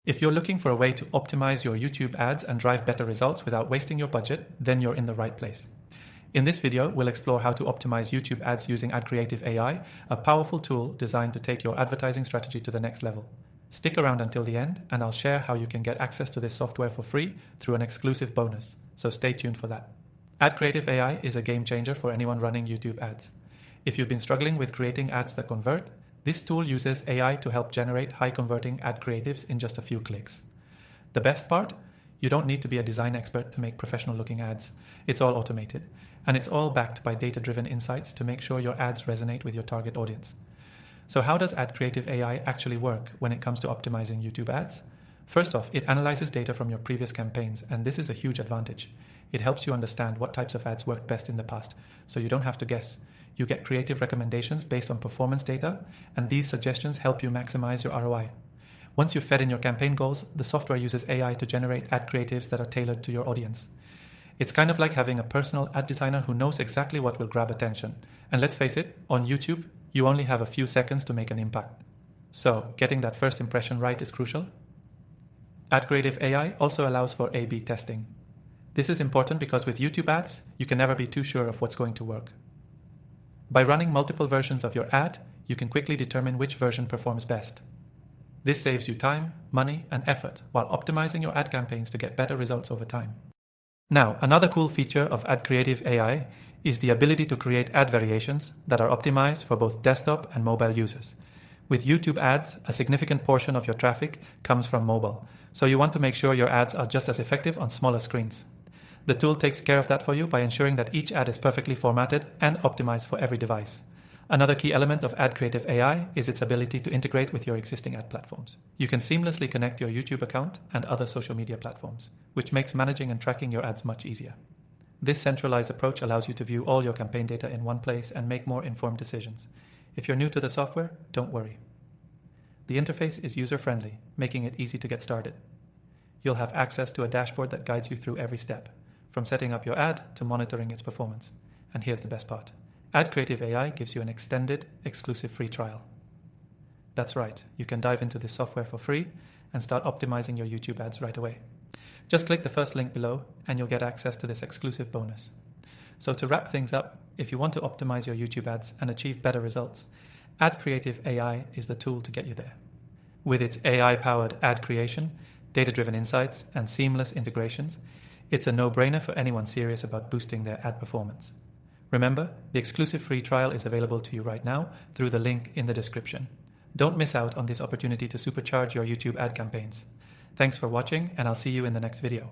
If you're looking for a way to optimize your YouTube ads and drive better results without wasting your budget, then you're in the right place. In this video, we'll explore how to optimize YouTube ads using AdCreative AI, a powerful tool designed to take your advertising strategy to the next level. Stick around until the end, and I'll share how you can get access to this software for free through an exclusive bonus, so stay tuned for that. AdCreative AI is a game changer for anyone running YouTube ads. If you've been struggling with creating ads that convert, this tool uses AI to help generate high-converting ad creatives in just a few clicks. The best part? You don't need to be a design expert to make professional-looking ads. It's all automated, and it's all backed by data-driven insights to make sure your ads resonate with your target audience. So how does AdCreative AI actually work when it comes to optimizing YouTube ads? First off, it analyzes data from your previous campaigns, and this is a huge advantage. It helps you understand what types of ads worked best in the past, so you don't have to guess. You get creative recommendations based on performance data, and these suggestions help you maximize your ROI. Once you've fed in your campaign goals, the software uses AI to generate ad creatives that are tailored to your audience. It's kind of like having a personal ad designer who knows exactly what will grab attention. And let's face it, on YouTube, you only have a few seconds to make an impact. So, getting that first impression right is crucial. AdCreative AI also allows for A/B testing. This is important because with YouTube ads, you can never be too sure of what's going to work. By running multiple versions of your ad, you can quickly determine which version performs best. This saves you time, money, and effort while optimizing your ad campaigns to get better results over time. Now, another cool feature of AdCreative AI is the ability to create ad variations that are optimized for both desktop and mobile users. With YouTube ads, a significant portion of your traffic comes from mobile, so you want to make sure your ads are just as effective on smaller screens. The tool takes care of that for you by ensuring that each ad is perfectly formatted and optimized for every device. Another key element of AdCreative AI is its ability to integrate with your existing ad platforms. You can seamlessly connect your YouTube account and other social media platforms, which makes managing and tracking your ads much easier. This centralized approach allows you to view all your campaign data in one place and make more informed decisions. If you're new to the software, don't worry. The interface is user-friendly, making it easy to get started. You'll have access to a dashboard that guides you through every step, from setting up your ad to monitoring its performance. And here's the best part. AdCreative AI gives you an extended, exclusive free trial. That's right, you can dive into this software for free and start optimizing your YouTube ads right away. Just click the first link below and you'll get access to this exclusive bonus. So to wrap things up, if you want to optimize your YouTube ads and achieve better results, AdCreative AI is the tool to get you there. With its AI-powered ad creation, data-driven insights, and seamless integrations, it's a no-brainer for anyone serious about boosting their ad performance. Remember, the exclusive free trial is available to you right now through the link in the description. Don't miss out on this opportunity to supercharge your YouTube ad campaigns. Thanks for watching, and I'll see you in the next video.